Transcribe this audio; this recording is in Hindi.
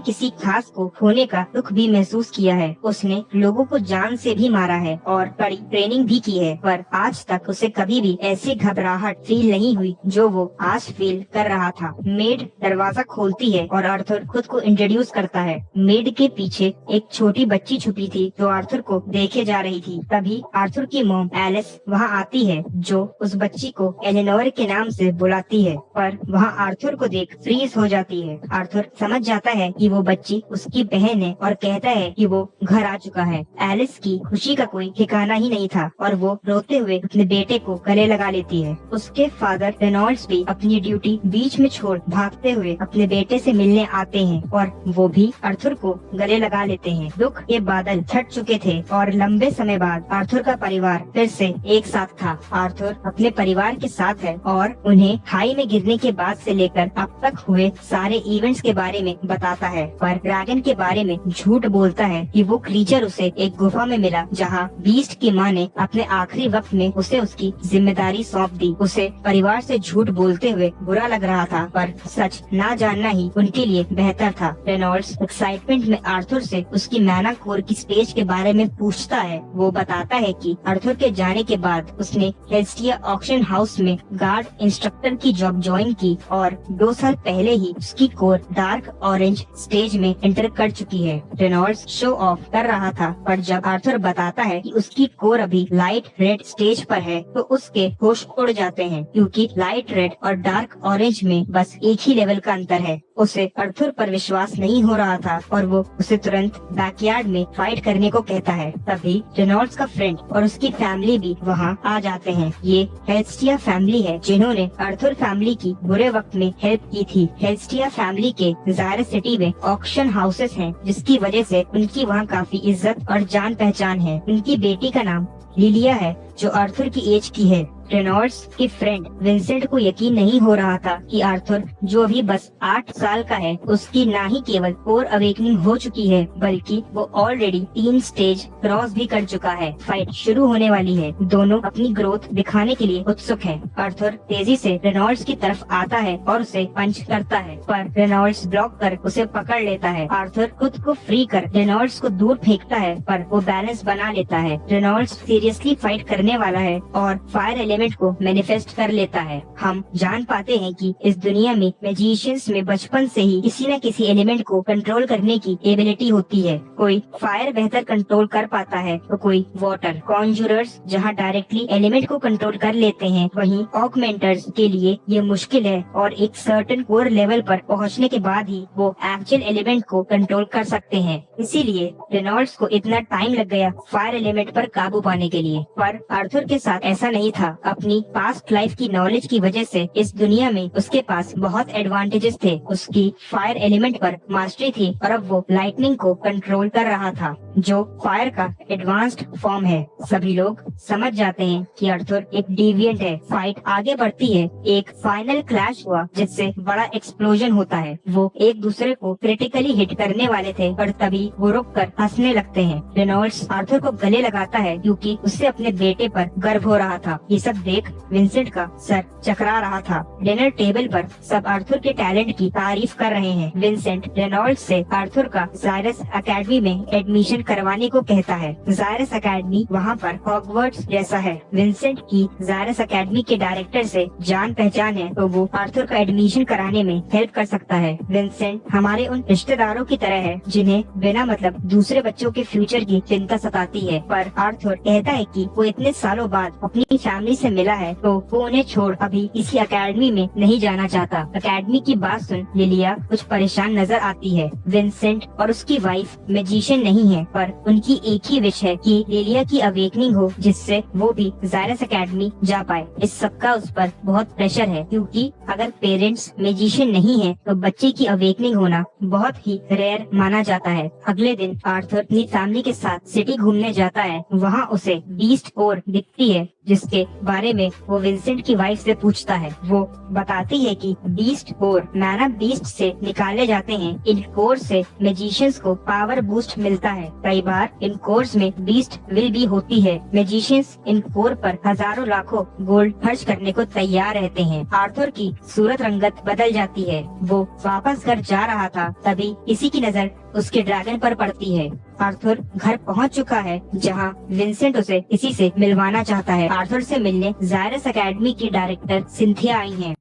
किसी खास को खोने का दुख भी महसूस किया है। उसने लोगों को जान से भी मारा है और कड़ी ट्रेनिंग भी की है, पर आज तक उसे कभी भी ऐसी घबराहट फील नहीं हुई जो वो आज फील कर रहा था। मेड दरवाजा खोलती है और आर्थर खुद को इंट्रोड्यूस करता है। मेड के पीछे एक छोटी बच्ची छुपी थी जो आर्थर को देखे जा रही थी। तभी आर्थर की मॉम एलिस वहाँ आती है, जो उस बच्ची को एलेनोर के नाम से बुलाती है, पर वहाँ आर्थर को देख फ्रीज हो जाती है। आर्थर समझ जाता है कि वो बच्ची उसकी बहन है और कहता है कि वो घर आ चुका है। एलिस की खुशी का कोई ठिकाना ही नहीं था और वो रोते हुए अपने बेटे को गले लगा लेती है। उसके फादर रेनॉल्ड्स भी अपनी ड्यूटी बीच में छोड़ भागते हुए अपने बेटे से मिलने आते हैं और वो भी आर्थर को गले लगा लेते हैं। दुख के बादल छट चुके थे और लंबे समय बाद आर्थर का परिवार फिर से एक साथ था। आर्थर अपने परिवार के साथ है और उन्हें खाई में गिरने के बाद से लेकर अब तक हुए सारे इवेंट्स के बारे में बताता है, पर ड्रैगन के बारे में झूठ बोलता है कि वो क्रीचर उसे एक गुफा में मिला जहाँ बीस्ट की माँ ने अपने आखिरी वक्त में उसे उसकी जिम्मेदारी सौंप दी। उसे परिवार से झूठ बोलते हुए बुरा लग रहा था, पर सच ना जानना ही उनके लिए बेहतर था। रेनॉल्ड्स एक्साइटमेंट में आर्थर से उसकी मैनाकोर की स्टेज के बारे में पूछता है। वो बताता है कि आर्थर के जाने के बाद उसने हेल्स्टिया ऑक्शन हाउस में गार्ड इंस्ट्रक्टर की जॉब ज्वाइन की और 2 साल पहले ही उसकी कोर डार्क ऑरेंज स्टेज में एंटर कर चुकी है। रेनॉल्ड्स शो ऑफ कर रहा था, पर जब आर्थर बताता है कि उसकी कोर अभी लाइट रेड स्टेज पर है तो उसके होश उड़ जाते हैं, क्योंकि लाइट रेड और डार्क ऑरेंज में बस एक ही लेवल का अंतर है। उसे आर्थर पर विश्वास नहीं हो रहा था और वो उसे तुरंत बैकयार्ड में फाइट करने को कहता है। तभी रेनॉल्ड्स का फ्रेंड और उसकी फैमिली भी वहाँ आ जाते हैं। ये हेल्स्टिया फैमिली है जिन्होंने आर्थर फैमिली की बुरे वक्त में हेल्प की थी। हेल्स्टिया फैमिली के ज़ायरस सिटी में ऑक्शन हाउसेस हैं, जिसकी वजह से उनकी वहाँ काफी इज्जत और जान पहचान है। उनकी बेटी का नाम लिलिया है जो आर्थर की एज की है। रेनॉल्ड्स के फ्रेंड विंसेंट को यकीन नहीं हो रहा था कि आर्थर, जो अभी बस 8 साल का है, उसकी ना ही केवल कोर अवेकनिंग हो चुकी है बल्कि वो ऑलरेडी 3 स्टेज क्रॉस भी कर चुका है। फाइट शुरू होने वाली है। दोनों अपनी ग्रोथ दिखाने के लिए उत्सुक है। आर्थर तेजी से रेनॉल्ड्स की तरफ आता है और उसे पंच करता है, पर रेनॉल्ड्स ब्लॉक कर उसे पकड़ लेता है। आर्थर खुद को फ्री कर रेनॉल्ड्स को दूर फेंकता है, पर वो बैलेंस बना लेता है। रेनॉल्ड्स सीरियसली फाइट करने वाला है और फायर एलिमेंट को मैनिफेस्ट कर लेता है। हम जान पाते हैं कि इस दुनिया में मैजिशियंस में बचपन से ही किसी न किसी एलिमेंट को कंट्रोल करने की एबिलिटी होती है। कोई फायर बेहतर कंट्रोल कर पाता है तो कोई वाटर। कॉन्जूरर्स जहां डायरेक्टली एलिमेंट को कंट्रोल कर लेते हैं, वहीं ऑगमेंटर्स के लिए ये मुश्किल है और एक सर्टेन कोर लेवल पर पहुंचने के बाद ही वो एक्चुअल एलिमेंट को कंट्रोल कर सकते हैं। इसीलिए रेनॉल्ड्स को इतना टाइम लग गया फायर एलिमेंट पर काबू पाने के लिए। पर आर्थर के साथ ऐसा नहीं था। अपनी पास्ट लाइफ की नॉलेज की वजह से इस दुनिया में उसके पास बहुत एडवांटेजेस थे। उसकी फायर एलिमेंट पर मास्टरी थी और अब वो लाइटनिंग को कंट्रोल कर रहा था, जो फायर का एडवांस्ड फॉर्म है। सभी लोग समझ जाते हैं कि आर्थर एक डेविएंट है। फाइट आगे बढ़ती है। एक फाइनल क्लैश हुआ जिससे बड़ा एक्सप्लोजन होता है। वो एक दूसरे को क्रिटिकली हिट करने वाले थे, पर तभी वो रुक कर हंसने लगते हैं। रेनॉल्ड्स आर्थर को गले लगाता है क्योंकि उससे अपने बेटे पर गर्व हो रहा था। ये सब देख विंसेंट का सर चकरा रहा था। डिनर टेबल पर सब आर्थर के टैलेंट की तारीफ कर रहे हैं। विंसेंट रेनॉल्ड्स से आर्थर का ज़ायरस एकेडमी में एडमिशन करवाने को कहता है। ज़ायरस एकेडमी वहाँ पर हॉगवर्ट्स जैसा है। विंसेंट की ज़ायरस एकेडमी के डायरेक्टर से जान पहचान है तो वो आर्थर का एडमिशन कराने में हेल्प कर सकता है। विंसेंट हमारे उन रिश्तेदारों की तरह है जिन्हें बिना मतलब दूसरे बच्चों के फ्यूचर की चिंता सताती है, पर आर्थर कहता है कि वो इतने सालों बाद अपनी फैमिली से मिला है तो वो उन्हें छोड़ अभी किसी एकेडमी में नहीं जाना चाहता। एकेडमी की बात सुन लिलिया कुछ परेशान नजर आती है। विंसेंट और उसकी वाइफ मैजिशियन नहीं है, पर उनकी एक ही विश है कि लिलिया की अवेकनिंग हो जिससे वो भी ज़ायरस एकेडमी जा पाए। इस सब का उस पर बहुत प्रेशर है, क्योंकि अगर पेरेंट्स मैजिशियन नहीं है तो बच्चे की अवेकनिंग होना बहुत ही रेयर माना जाता है। अगले दिन आर्थर अपनी फैमिली के साथ सिटी घूमने जाता है। वहाँ उसे बीस्ट और दिखती है जिसके बारे में वो विंसेंट की वाइफ से पूछता है। वो बताती है कि बीस्ट और मैना बीस्ट से निकाले जाते हैं। इन कोर से मैजिशियंस को पावर बूस्ट मिलता है। कई बार इन कोर्स में बीस्ट विल भी होती है। मैजिशियंस इन कोर पर हजारों लाखों गोल्ड खर्च करने को तैयार रहते हैं। आर्थर की सूरत रंगत बदल जाती है। वो वापस घर जा रहा था, तभी किसी की नजर उसके ड्रैगन पर पड़ती है। आर्थर घर पहुंच चुका है, जहां विंसेंट उसे किसी से मिलवाना चाहता है। आर्थर से मिलने जायरस एकेडमी की डायरेक्टर सिंथिया आई हैं।